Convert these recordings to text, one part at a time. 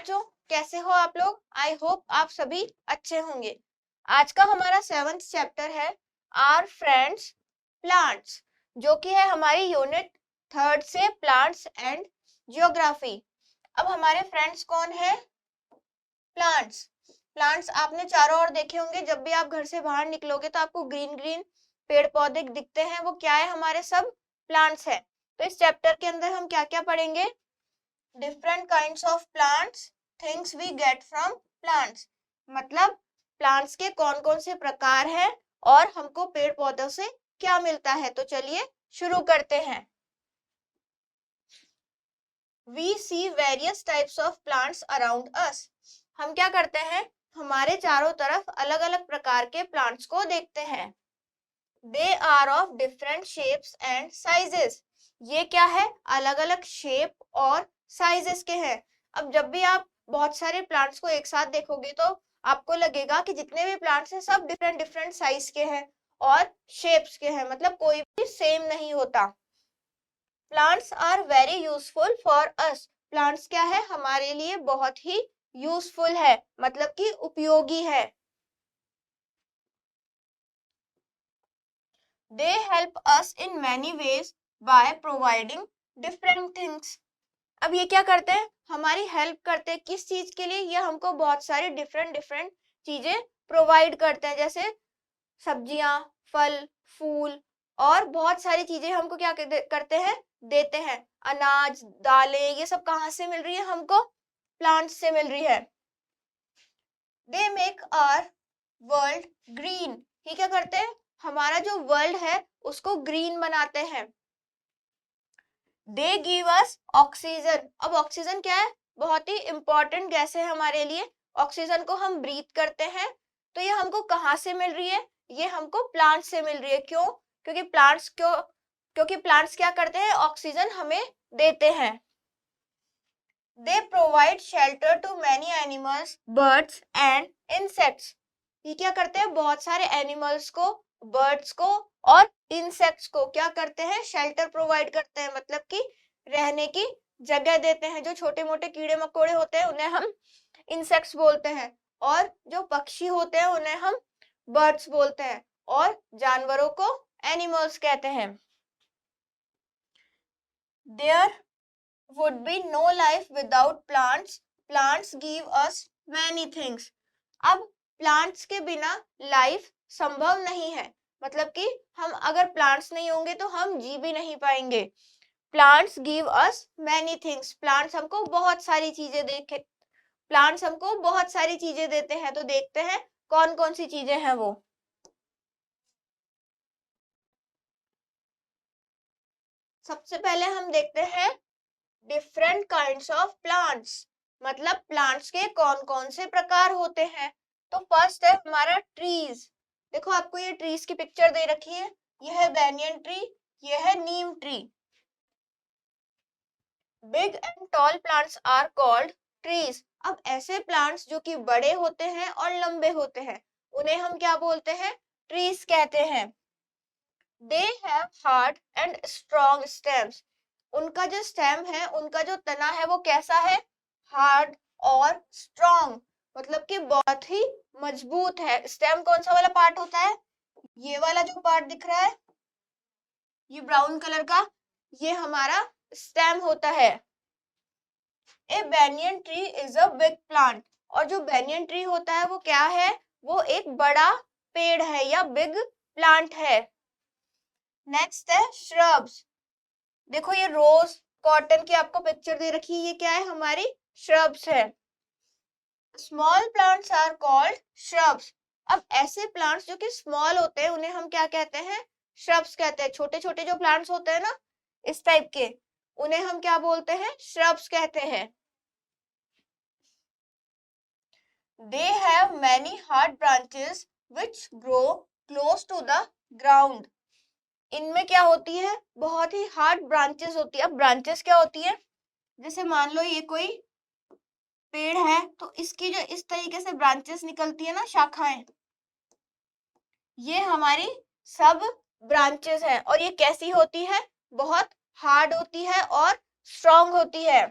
बच्चों, कैसे हो आप लोग? आई होप आप सभी अच्छे होंगे। आज का हमारा 7th चैप्टर है आवर फ्रेंड्स प्लांट्स, जो कि है हमारी यूनिट 3rd से प्लांट्स एंड जियोग्राफी। अब हमारे फ्रेंड्स कौन है? प्लांट्स। प्लांट्स आपने चारों ओर देखे होंगे। जब भी आप घर से बाहर निकलोगे तो आपको ग्रीन ग्रीन पेड़ पौधे दिखते हैं। वो क्या है? हमारे सब प्लांट्स है। तो इस चैप्टर के अंदर हम क्या क्या पढ़ेंगे? Different kinds of plants, things we get from plants. मतलब प्लांट्स के कौन कौन से प्रकार हैं और हमको पेड़ पौधों से क्या मिलता है। तो चलिए शुरू करते हैं। We see various types of plants around us. हम क्या करते हैं? हमारे चारों तरफ अलग अलग प्रकार के प्लांट्स को देखते हैं। They are of different shapes and sizes. ये क्या है? अलग अलग शेप और साइजेस के हैं। अब जब भी आप बहुत सारे प्लांट्स को एक साथ देखोगे तो आपको लगेगा कि जितने भी प्लांट्स हैं सब डिफरेंट डिफरेंट साइज के हैं और शेप्स के हैं, मतलब कोई भी सेम नहीं होता। Plants are very useful for us. Plants क्या है? हमारे लिए बहुत ही यूजफुल है, मतलब कि उपयोगी है। They help us in many ways by providing different things. अब ये क्या करते हैं? हमारी हेल्प करते हैं। किस चीज के लिए? ये हमको बहुत सारी डिफरेंट डिफरेंट चीजें प्रोवाइड करते हैं, जैसे सब्जियां, फल, फूल और बहुत सारी चीजें हमको क्या करते हैं? देते हैं। अनाज, दालें, ये सब कहाँ से मिल रही है हमको? प्लांट्स से मिल रही है। They make our world green. ये क्या करते हैं? हमारा जो वर्ल्ड है उसको ग्रीन बनाते हैं। They give us oxygen. अब ऑक्सीजन क्या है? बहुत ही इंपॉर्टेंट गैस है हमारे लिए। ऑक्सीजन को हम ब्रीथ करते हैं। तो ये हमको कहाँ से मिल रही है? ये हमको प्लांट से मिल रही है। क्यों? क्योंकि प्लांट्स क्या करते हैं? ऑक्सीजन हमें देते हैं। They provide shelter to many animals, birds and insects. ये क्या करते हैं? बहुत सारे एनिमल्स को, बर्ड्स को और इंसेक्ट्स को क्या करते हैं? शेल्टर प्रोवाइड करते हैं, मतलब कि रहने की जगह देते हैं। जो छोटे मोटे कीड़े मकोड़े होते हैं उन्हें हम इंसेक्ट्स बोलते हैं, और जो पक्षी होते हैं उन्हें हम बर्ड्स बोलते हैं, और जानवरों को एनिमल्स कहते हैं। There would be no life without plants. Plants give us many things. अब प्लांट्स के बिना लाइफ संभव नहीं है, मतलब कि हम अगर प्लांट्स नहीं होंगे तो हम जी भी नहीं पाएंगे। Plants give us many things. Plants हमको बहुत सारी चीजें देते हैं। तो देखते हैं कौन कौन सी चीजें हैं वो। सबसे पहले हम देखते हैं डिफरेंट काइंड्स ऑफ प्लांट्स, मतलब प्लांट्स के कौन कौन से प्रकार होते हैं। तो फर्स्ट है हमारा ट्रीज। देखो आपको ये ट्रीज की पिक्चर दे रखी है। यह है बैनियन ट्री, यह है neem tree. Big and tall plants are called trees. अब ऐसे प्लांट्स जो कि बड़े होते हैं और लंबे होते हैं उन्हें हम क्या बोलते हैं? ट्रीज कहते हैं। They have hard and strong stems. उनका जो स्टेम है, उनका जो तना है वो कैसा है? हार्ड और स्ट्रॉन्ग, मतलब कि बहुत ही मजबूत है। स्टेम कौन सा वाला पार्ट होता है? ये वाला जो पार्ट दिख रहा है, ये ब्राउन कलर का, ये हमारा स्टेम होता है। ए banyan tree is a big plant. और जो banyan tree होता है वो क्या है? वो एक बड़ा पेड़ है या बिग प्लांट है। नेक्स्ट है shrubs. देखो ये रोज कॉटन की आपको पिक्चर दे रखी है, ये क्या है? हमारी shrubs है। Small plants are called shrubs. अब ऐसे प्लांट्स जो कि स्मॉल होते हैं उन्हें हम क्या कहते हैं? shrubs कहते हैं। छोटे छोटे जो प्लांट्स होते हैं ना इस टाइप के, उन्हें हम क्या बोलते हैं? shrubs कहते हैं। They have many hard branches which grow close to the ground. इनमें क्या होती है? बहुत ही हार्ड ब्रांचेस होती है। अब ब्रांचेस क्या होती है? जैसे मान लो ये कोई पेड़ है तो इसकी जो इस तरीके से ब्रांचेस निकलती है ना, शाखाएं, ये हमारी सब ब्रांचेस हैं। और ये कैसी होती है? बहुत हार्ड होती है और स्ट्रॉन्ग होती है।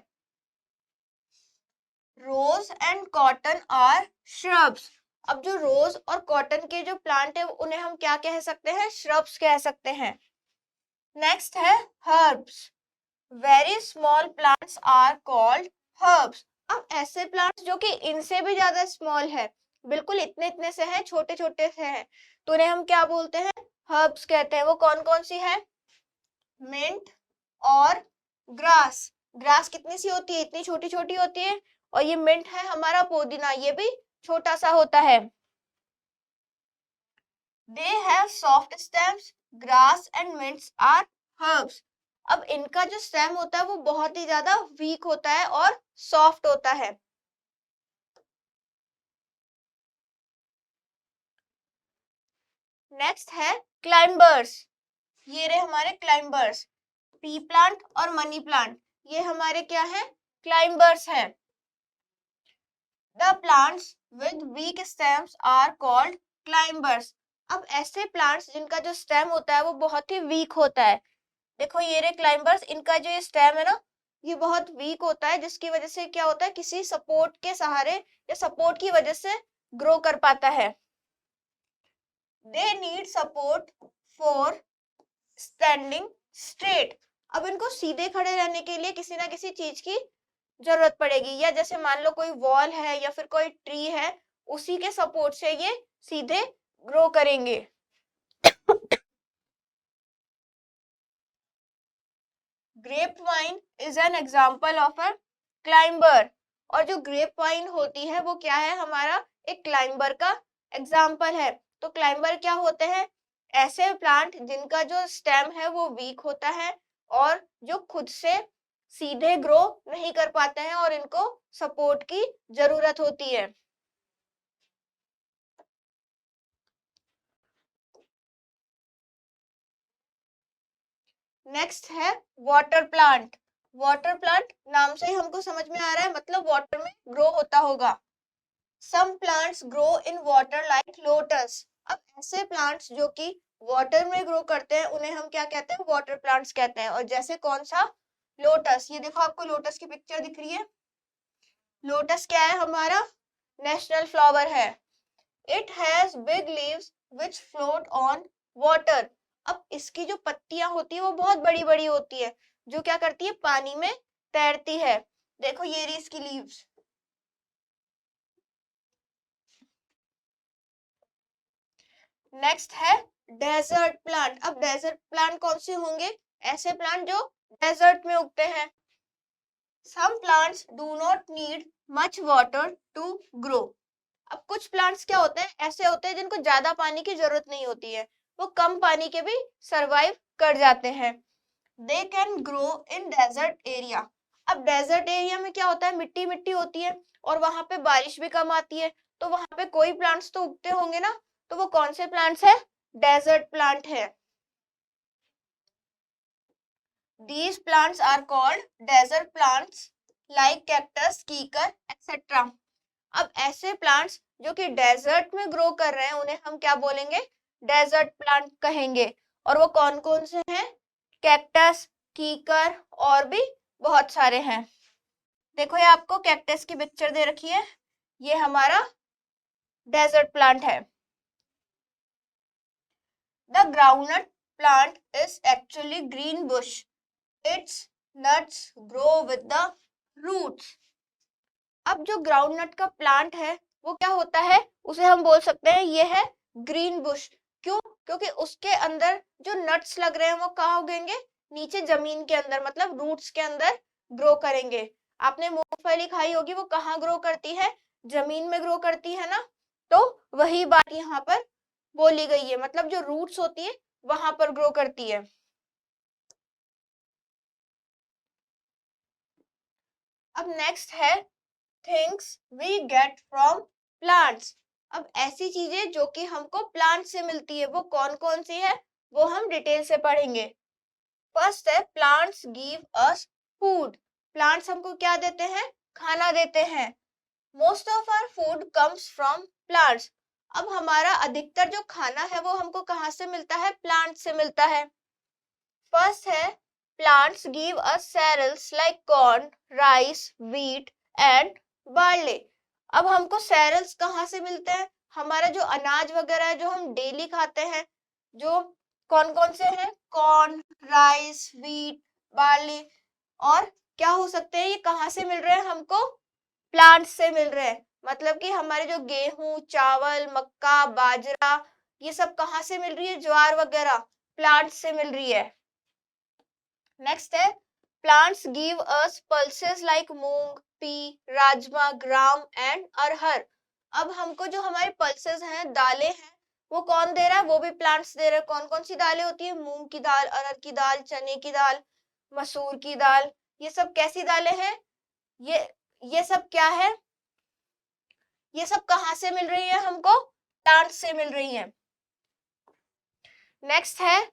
रोज एंड कॉटन आर श्रब्स। अब जो रोज और कॉटन के जो प्लांट है उन्हें हम क्या कह सकते हैं, श्रब्स कह सकते हैं। नेक्स्ट है herbs. Very small plants are called herbs. अब ऐसे प्लांट्स जो कि इनसे भी ज्यादा स्मॉल है, बिल्कुल इतने इतने से है, छोटे छोटे से है, तो उन्हें हम क्या बोलते हैं, हर्ब्स कहते हैं। वो कौन कौन सी है, मिंट और ग्रास। ग्रास कितनी सी होती है, इतनी छोटी छोटी होती है, और ये मिंट है हमारा पुदीना, ये भी छोटा सा होता है। They have soft stems, grass and mints are herbs. अब इनका जो स्टेम होता है वो बहुत ही ज्यादा वीक होता है और सॉफ्ट होता है। नेक्स्ट है क्लाइंबर्स। ये रहे हमारे क्लाइंबर्स, पी प्लांट और मनी प्लांट, ये हमारे क्या है, क्लाइंबर्स है। The plants with weak stems are called climbers. अब ऐसे प्लांट्स जिनका जो स्टेम होता है वो बहुत ही वीक होता है, देखो ये रे क्लाइंबर्स, इनका जो स्टेम है ना ये बहुत वीक होता है, जिसकी वजह से क्या होता है, किसी सपोर्ट के सहारे या सपोर्ट की वजह से ग्रो कर पाता है। They need support for standing straight. अब इनको सीधे खड़े रहने के लिए किसी ना किसी चीज की जरूरत पड़ेगी, या जैसे मान लो कोई वॉल है या फिर कोई ट्री है, उसी के सपोर्ट से ये सीधे ग्रो करेंगे। Grape vine is an example of a climber. और जो ग्रेप वाइन होती है वो क्या है, हमारा एक क्लाइंबर का एग्जाम्पल है। तो क्लाइंबर क्या होते हैं, ऐसे प्लांट जिनका जो स्टेम है वो वीक होता है और जो खुद से सीधे ग्रो नहीं कर पाते हैं और इनको सपोर्ट की जरूरत होती है। नेक्स्ट है वाटर प्लांट। वाटर प्लांट नाम से ही हमको समझ में आ रहा है, मतलब वाटर में ग्रो होता होगा। Some plants grow in water like lotus. अब ऐसे प्लांट्स जो कि वाटर में ग्रो करते हैं उन्हें हम क्या कहते हैं, वाटर प्लांट्स कहते हैं। और जैसे कौन सा, लोटस। ये देखो आपको लोटस की पिक्चर दिख रही है, लोटस क्या है, हमारा नेशनल फ्लावर है। It has big leaves which float on water. अब इसकी जो पत्तियां होती है वो बहुत बड़ी बड़ी होती है, जो क्या करती है, पानी में तैरती है। देखो ये रही इसकी लीव्स। नेक्स्ट है डेजर्ट प्लांट। अब डेजर्ट प्लांट कौन से होंगे, ऐसे प्लांट जो डेजर्ट में उगते हैं। Some plants do not need much water to grow. अब कुछ प्लांट्स क्या होते हैं, ऐसे होते हैं जिनको ज्यादा पानी की जरूरत नहीं होती है, वो कम पानी के भी सरवाइव कर जाते हैं। They can grow in desert area. अब डेजर्ट एरिया में क्या होता है, मिट्टी मिट्टी होती है और वहां पे बारिश भी कम आती है, तो वहां पे कोई प्लांट्स तो उगते होंगे ना, तो वो कौन से प्लांट्स है, डेजर्ट प्लांट है। These plants are called desert plants like cactus, कीकर etc. अब ऐसे प्लांट्स जो कि डेजर्ट में ग्रो कर रहे हैं उन्हें हम क्या बोलेंगे, डेजर्ट प्लांट कहेंगे। और वो कौन कौन से हैं, कैक्टस, कीकर और भी बहुत सारे हैं। देखो ये आपको कैक्टस की पिक्चर दे रखी है, ये हमारा डेजर्ट प्लांट है। The groundnut plant is actually green Bush, its nuts grow with the roots। अब जो ग्राउंडनट का प्लांट है वो क्या होता है, उसे हम बोल सकते हैं ये है ग्रीन बुश। क्यों, क्योंकि उसके अंदर जो नट्स लग रहे हैं वो कहाँ उगेंगे, नीचे जमीन के अंदर, मतलब रूट्स के अंदर ग्रो करेंगे। आपने मूंगफली खाई होगी, वो कहाँ ग्रो करती है, जमीन में ग्रो करती है ना, तो वही बात यहाँ पर बोली गई है, मतलब जो रूट्स होती है वहां पर ग्रो करती है। अब नेक्स्ट है things we get from plants. अब ऐसी चीजें जो कि हमको प्लांट से मिलती है वो कौन कौन सी है, वो हम डिटेल से पढ़ेंगे। फर्स्ट है plants give us food. Plants हमको क्या देते हैं, खाना देते हैं। Most of our food comes from plants. अब हमारा अधिकतर जो खाना है वो हमको कहाँ से मिलता है, प्लांट से मिलता है। फर्स्ट है plants give us cereals like corn, rice, wheat and barley. अब हमको सेरेल्स कहाँ से मिलते हैं? हमारा जो अनाज वगैरह है जो हम डेली खाते हैं, जो कौन कौन से हैं? कॉर्न, राइस, व्हीट, बार्ली, और क्या हो सकते हैं? ये कहाँ से मिल रहे हैं हमको? प्लांट्स से मिल रहे हैं। मतलब कि हमारे जो गेहूं, चावल, मक्का, बाजरा, ये सब कहाँ से मिल रही है? ज्वार वगैरह प्लांट्स से मिल रही है। नेक्स्ट है plants give us pulses like moong, pea, rajma, gram and arhar. अब हमको जो हमारे पल्सेस हैं, दालें हैं, वो कौन दे रहा है? वो भी प्लांट्स दे रहे हैं। कौन कौन सी दालें होती है? मूंग की दाल, अरहर की दाल, चने की दाल, मसूर की दाल। ये सब कैसी दालें हैं? ये सब क्या है? ये सब कहाँ से मिल रही है हमको? प्लांट्स से मिल रही है। नेक्स्ट है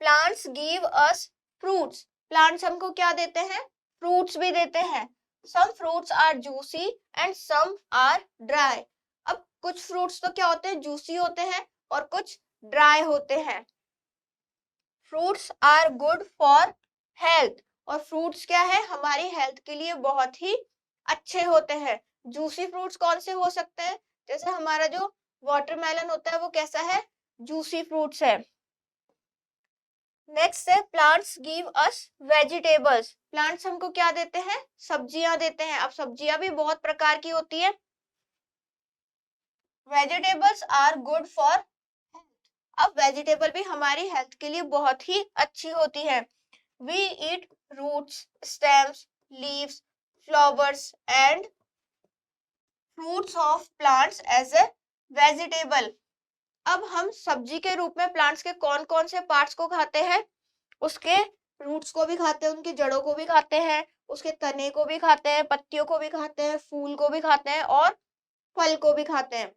plants give us fruits. Plants हमको क्या देते हैं? फ्रूट्स भी देते हैं। Some fruits are juicy and some are dry. अब कुछ फ्रूट्स तो क्या होते हैं? जूसी होते हैं और कुछ ड्राई होते हैं। Fruits are good for health. और फ्रूट्स क्या है? हमारी हेल्थ के लिए बहुत ही अच्छे होते हैं। जूसी फ्रूट्स कौन से हो सकते हैं? जैसे हमारा जो वाटरमेलन होता है वो कैसा है? जूसी फ्रूट्स है। नेक्स्ट है प्लांट्स गिव अस वेजिटेबल्स। प्लांट्स हमको क्या देते हैं? सब्जियां देते हैं। अब सब्जियां भी बहुत प्रकार की होती है। वेजिटेबल्स आर गुड फॉर, अब वेजिटेबल भी हमारी हेल्थ के लिए बहुत ही अच्छी होती है। We eat roots, stems, leaves, flowers and fruits of plants as a vegetable. अब हम सब्जी के रूप में प्लांट्स के कौन कौन से पार्ट्स को खाते हैं? उसके रूट्स को भी खाते हैं, उनकी जड़ों को भी खाते हैं, उसके तने को भी खाते हैं, पत्तियों को भी खाते हैं, फूल को भी खाते हैं और फल को भी खाते हैं।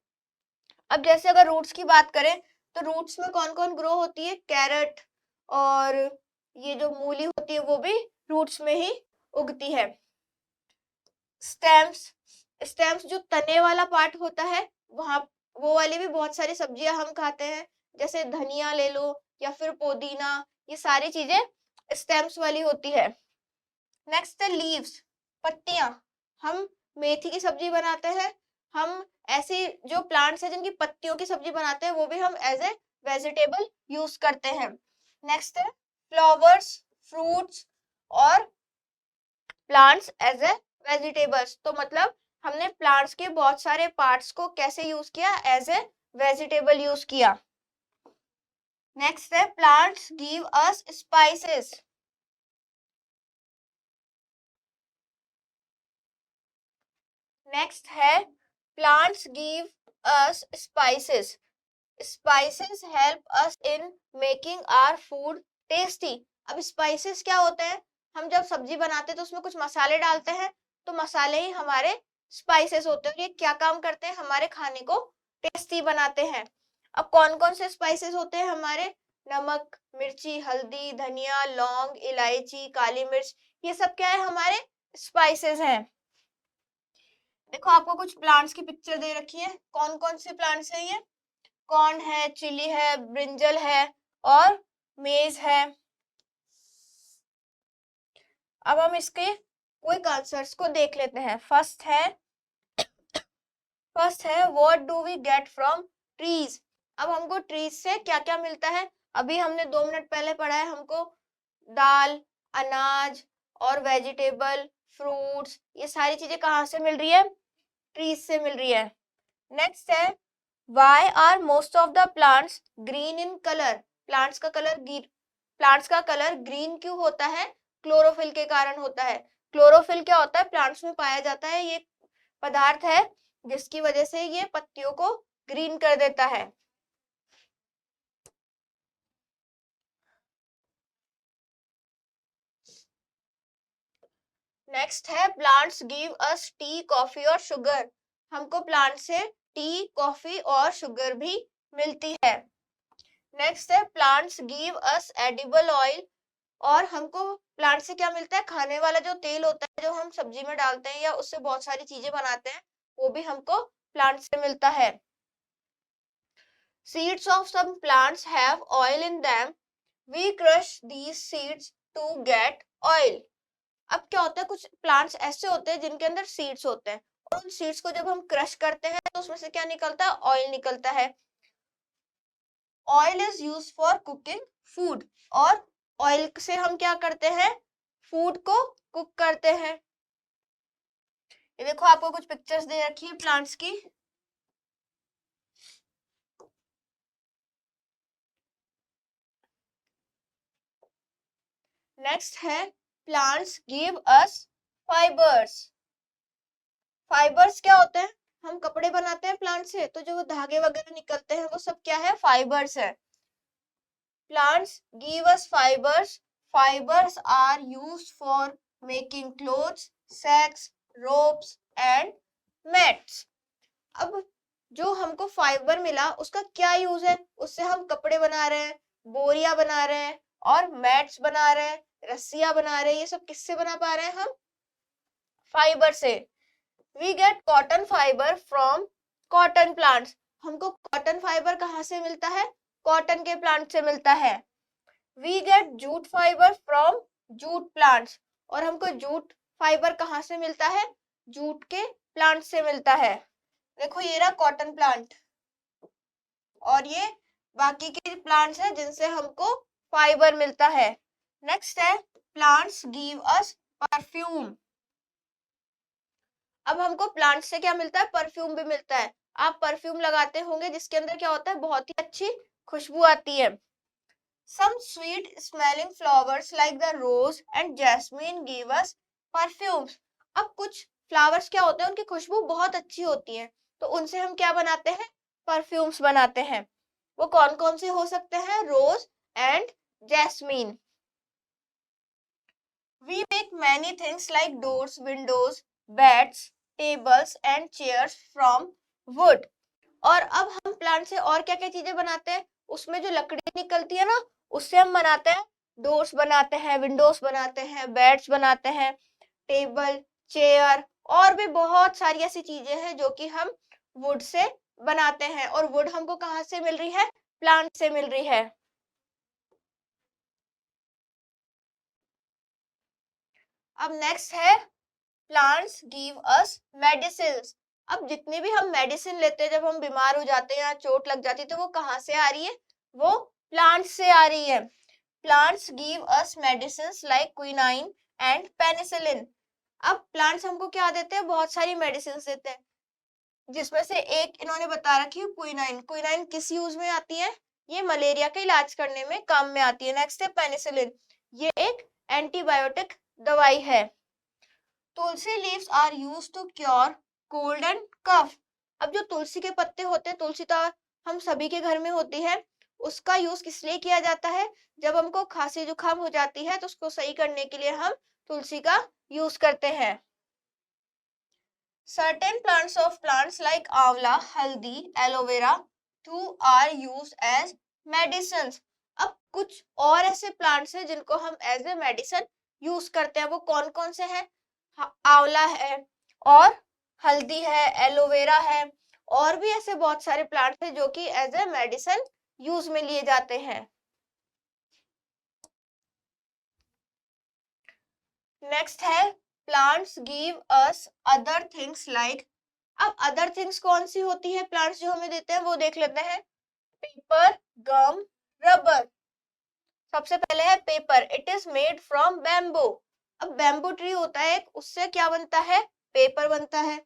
अब जैसे अगर रूट्स की बात करें तो रूट्स में कौन कौन ग्रो होती है? कैरेट और ये जो मूली होती है वो भी रूट्स में ही उगती है। स्टेम्स, स्टेम्स जो तने वाला पार्ट होता है, वहां वो वाली भी बहुत सारी सब्जियां हम खाते हैं, जैसे धनिया ले लो या फिर पुदीना, ये सारी चीजें स्टेम्स वाली होती है। नेक्स्ट है लीव्स, पत्तियां। हम मेथी की सब्जी बनाते हैं, हम ऐसी जो प्लांट्स है जिनकी पत्तियों की सब्जी बनाते हैं वो भी हम एज ए वेजिटेबल यूज करते हैं। नेक्स्ट है फ्लावर्स, फ्रूट्स और प्लांट्स एज ए वेजिटेबल्स। तो मतलब हमने प्लांट्स के बहुत सारे पार्ट्स को कैसे यूज किया? एज ए वेजिटेबल यूज किया। नेक्स्ट है plants give us spices. Next है plants give us spices. Spices help us in making our food tasty. अब स्पाइसेस क्या होते हैं? हम जब सब्जी बनाते हैं तो उसमें कुछ मसाले डालते हैं, तो मसाले ही हमारे स्पाइसेस होते हैं और ये क्या काम करते हैं? हमारे खाने को टेस्टी बनाते हैं। अब कौन कौन से स्पाइसेस होते हैं हमारे? नमक, मिर्ची, हल्दी, धनिया, लौंग, इलायची, काली मिर्च, ये सब क्या है? हमारे स्पाइसेस हैं। देखो आपको कुछ प्लांट्स की पिक्चर दे रखी है। कौन कौन से प्लांट्स है ये? कॉर्न है, चिली है, ब्रिंजल है और मेज है। अब हम इसके क्विक आंसर्स को देख लेते हैं। फर्स्ट है what do we get from trees. अब हमको ट्रीज से क्या क्या मिलता है? अभी हमने 2 मिनट पहले पढ़ा है, हमको दाल, अनाज और वेजिटेबल, फ्रूट्स, ये सारी चीजें कहाँ से मिल रही है? ट्रीज से मिल रही है। नेक्स्ट है Why are most of the plants green in color? Plants का कलर ग्रीन क्यों होता है? क्लोरोफिल के कारण होता है। क्लोरोफिल क्या होता है? प्लांट्स में पाया जाता है, ये पदार्थ है जिसकी वजह से ये पत्तियों को ग्रीन कर देता है। नेक्स्ट है प्लांट्स गिव अस टी, कॉफी और शुगर। हमको प्लांट से टी, कॉफी और शुगर भी मिलती है। नेक्स्ट है प्लांट्स गिव अस एडिबल ऑयल। और हमको प्लांट से क्या मिलता है? खाने वाला जो तेल होता है जो हम सब्जी में डालते हैं या उससे बहुत सारी चीजें बनाते हैं, वो भी हमको प्लांट से मिलता है। Seeds of some plants have oil in them. We crush these seeds to get oil. अब क्या होता है? कुछ प्लांट्स ऐसे होते हैं जिनके अंदर सीड्स होते हैं उन सीड्स को जब हम क्रश करते हैं तो उसमें से क्या निकलता है, ऑयल निकलता है। Oil is use for cooking food, और ऑयल से हम क्या करते हैं, फूड को कुक करते हैं। ये देखो आपको कुछ पिक्चर्स दे रखी है प्लांट्स की। नेक्स्ट है plants give us fibres. Fibres क्या होते हैं, हम कपड़े बनाते हैं प्लांट से, तो जो धागे वगैरह निकलते हैं वो सब क्या है, फाइबर्स है। Plants give us fibres, fibres are used for making clothes, sacks, ropes and mats. अब जो हमको फाइबर मिला उसका क्या यूज है, उससे हम कपड़े बना रहे हैं, बोरियां बना रहे हैं और मैट्स बना रहे हैं, रस्सियां बना रहे हैं। ये सब किससे बना पा रहे हैं हम, फाइबर से। We get cotton fibre from cotton plants. हमको कॉटन फाइबर कहाँ से मिलता है, कॉटन के प्लांट से मिलता है। We get jute fibre from jute plants, और हमको जूट फाइबर कहाँ से मिलता है, जूट के प्लांट से मिलता है। देखो ये रहा कॉटन प्लांट, और ये बाकी के प्लांट्स हैं जिनसे हमको फाइबर मिलता है। नेक्स्ट है प्लांट्स गिव अस परफ्यूम। अब हमको प्लांट से क्या मिलता है, परफ्यूम भी मिलता है। आप परफ्यूम लगाते होंगे जिसके अंदर क्या होता है, बहुत ही अच्छी खुशबू आती है। Some sweet smelling flowers like the rose and jasmine give us perfumes. अब कुछ फ्लावर्स क्या होते हैं, उनकी खुशबू बहुत अच्छी होती है, तो उनसे हम क्या बनाते हैं, परफ्यूम्स बनाते हैं। वो कौन कौन से हो सकते हैं, rose and jasmine. We make many things like doors, windows, beds, tables and chairs from wood. और अब हम प्लांट से और क्या क्या चीजें बनाते हैं, उसमें जो लकड़ी निकलती है ना, उससे हम बनाते हैं, डोर्स बनाते हैं, विंडोज बनाते हैं, बेड्स बनाते हैं, टेबल, चेयर, और भी बहुत सारी ऐसी चीजें हैं जो कि हम वुड से बनाते हैं। और वुड हमको कहाँ से मिल रही है, प्लांट से मिल रही है। अब नेक्स्ट है प्लांट्स गिव अस मेडिसिन्स। अब जितनी भी हम मेडिसिन लेते हैं, जब हम बीमार हो जाते हैं या चोट लग जाती है, तो वो कहाँ से आ रही है, वो प्लांट्स से आ रही है। Plants give us medicines like quinine and penicillin. अब प्लांट्स हमको क्या देते हैं, बहुत सारी मेडिसिन देते हैं, जिसमें से एक इन्होंने बता रखी है क्विनाइन। क्विनाइन किस यूज में आती है, ये मलेरिया का इलाज करने में काम में आती है। नेक्स्ट है पेनिसिलिन, ये एक एंटीबायोटिक दवाई है। Tulsi leaves are used to cure cold and cough. अब जो तुलसी के पत्ते होते हैं, तुलसी तो हम सभी के घर में होती है, उसका यूज किस लिए किया जाता है, जब हमको खांसी जुकाम हो जाती है तो उसको सही करने के लिए हम तुलसी का यूज करते हैं। Certain plants like आंवला, हल्दी, aloe vera too are used as medicines. अब कुछ और ऐसे प्लांट्स हैं जिनको हम एज ए मेडिसिन यूज करते हैं। वो कौन कौन से हैं, आंवला है और हल्दी है, एलोवेरा है, और भी ऐसे बहुत सारे प्लांट्स हैं जो कि एज ए मेडिसिन यूज में लिए जाते हैं। नेक्स्ट है plants give us other things like. अब अदर थिंग्स कौन सी होती है, प्लांट्स जो हमें देते हैं वो देख लेते हैं। Paper, gum, rubber. सबसे पहले है paper, it is made from bamboo. अब बैम्बू ट्री होता है, उससे क्या बनता है, पेपर बनता है।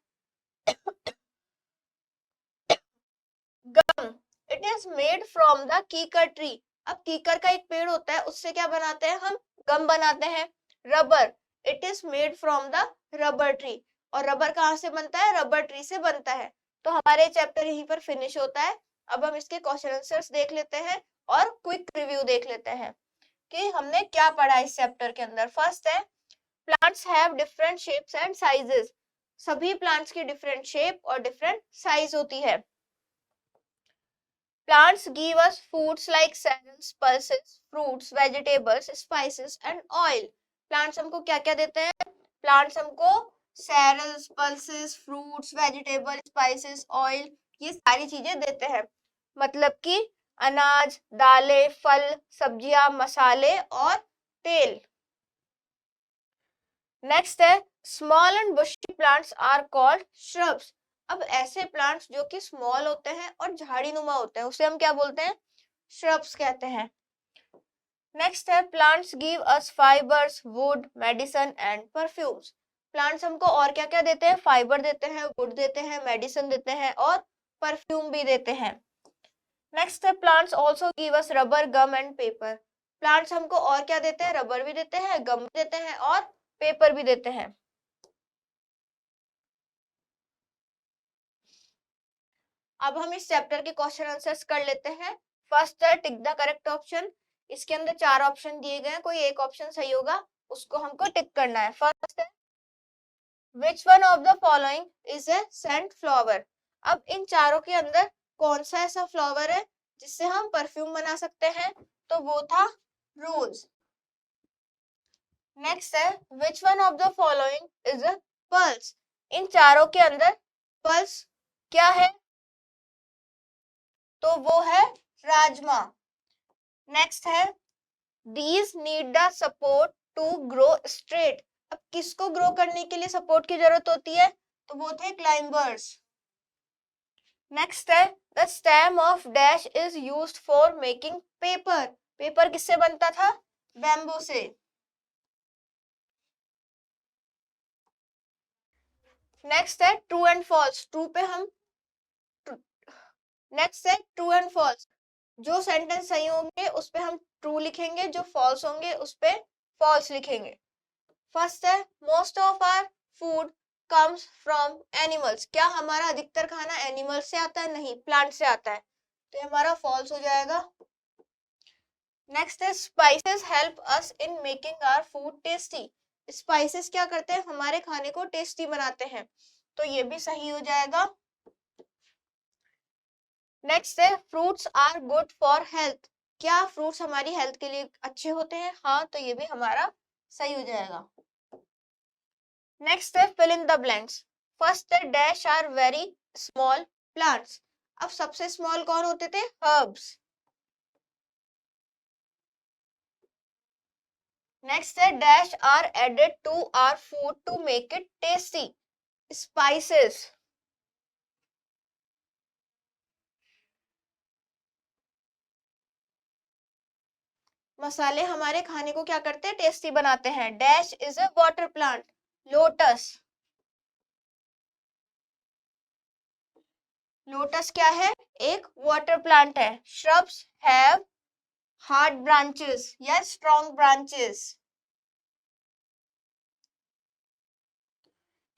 Gum, it is made from the kikar tree. अब कीकर का एक पेड़ होता है, उससे क्या बनाते हैं हम, गम बनाते हैं। Rubber, it is made from the rubber tree, और रबर कहाँ से बनता है, रबर ट्री से बनता है। तो हमारे चैप्टर यहीं पर फिनिश होता है। अब हम इसके क्वेश्चन आंसर्स देख लेते हैं और क्विक रिव्यू देख लेते हैं कि हमने क्या पढ़ा इस चैप्टर के अंदर। फर्स्ट है plants have different shapes and sizes. सभी प्लांट्स की डिफरेंट शेप और डिफरेंट साइज होती है। Plants give us foods like cereals, pulses, fruits, vegetables, spices and oil. Plants हमको क्या क्या देते हैं? Plants हमको cereals, pulses, fruits, vegetables, spices, oil, ये सारी चीजें देते हैं। मतलब कि अनाज, दालें, फल, सब्जियां, मसाले और तेल। नेक्स्ट है small and bushy plants are called shrubs. अब ऐसे प्लांट्स जो कि स्मॉल होते हैं और झाड़ी नुमा होते हैं उसे हम क्या बोलते हैं? श्रब्स कहते हैं। नेक्स्ट है plants give us fibres, would, medicine and perfumes. Plants हमको और क्या क्या देते हैं? फाइबर देते हैं, वुड देते हैं, मेडिसिन देते हैं और परफ्यूम भी देते हैं। नेक्स्ट है plants also give us rubber, gum and paper. Plants हमको और क्या देते हैं? रबर भी देते हैं, गम भी देते हैं और पेपर भी देते हैं। अब हम इस चैप्टर के क्वेश्चन आंसर्स कर लेते हैं। फर्स्ट है टिक द करेक्ट ऑप्शन। इसके अंदर 4 ऑप्शन दिए गए हैं, कोई एक ऑप्शन सही होगा, उसको हमको टिक करना है। फर्स्ट है which one of the following is a scent flower. अब इन चारों के अंदर कौन सा ऐसा फ्लावर है जिससे हम परफ्यूम बना सकते हैं? तो वो था रोज। नेक्स्ट है which one of the following is a pulse. इन चारों के अंदर पल्स क्या है? तो वो है राजमा। नेक्स्ट है these need the support to grow straight. अब किसको ग्रो करने के लिए सपोर्ट की जरूरत होती है? तो वो थे क्लाइंबर्स। नेक्स्ट है the stem of dash is used for making paper. Paper किससे बनता था? बैम्बू से। नेक्स्ट है ट्रू एंड फॉल्स। ट्रू पे हम नेक्स्ट है ट्रू एंड फॉल्स। जो सेंटेंस सही होंगे उस पे हम ट्रू लिखेंगे, जो फॉल्स होंगे उस पे फॉल्स लिखेंगे। फर्स्ट है most of our food comes from animals. क्या हमारा अधिकतर खाना एनिमल से आता है? नहीं, प्लांट से आता है, तो ये हमारा फॉल्स हो जाएगा। नेक्स्ट है spices help us in making our food tasty. Spices क्या करते हैं? हमारे खाने को टेस्टी बनाते हैं, तो ये भी सही हो जाएगा। नेक्स्ट है fruits are good for health. क्या फ्रूट्स हमारी हेल्थ के लिए अच्छे होते हैं? हाँ, तो ये भी हमारा सही हो जाएगा। नेक्स्ट है fill in the blanks. First है dash are very small plants. अब सबसे स्मॉल कौन होते थे? हर्ब्स। नेक्स्ट है dash are added to our food to make it tasty. Spices. मसाले हमारे खाने को क्या करते हैं? टेस्टी बनाते हैं। Dash is a water plant. Lotus. Lotus क्या है? एक वाटर प्लांट है। श्रब्स हैव हार्ड ब्रांचेस या स्ट्रॉन्ग ब्रांचेस।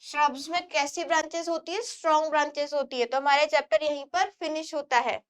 श्रब्स में कैसी ब्रांचेस होती है? स्ट्रॉन्ग ब्रांचेस होती है। तो हमारे चैप्टर यहीं पर फिनिश होता है।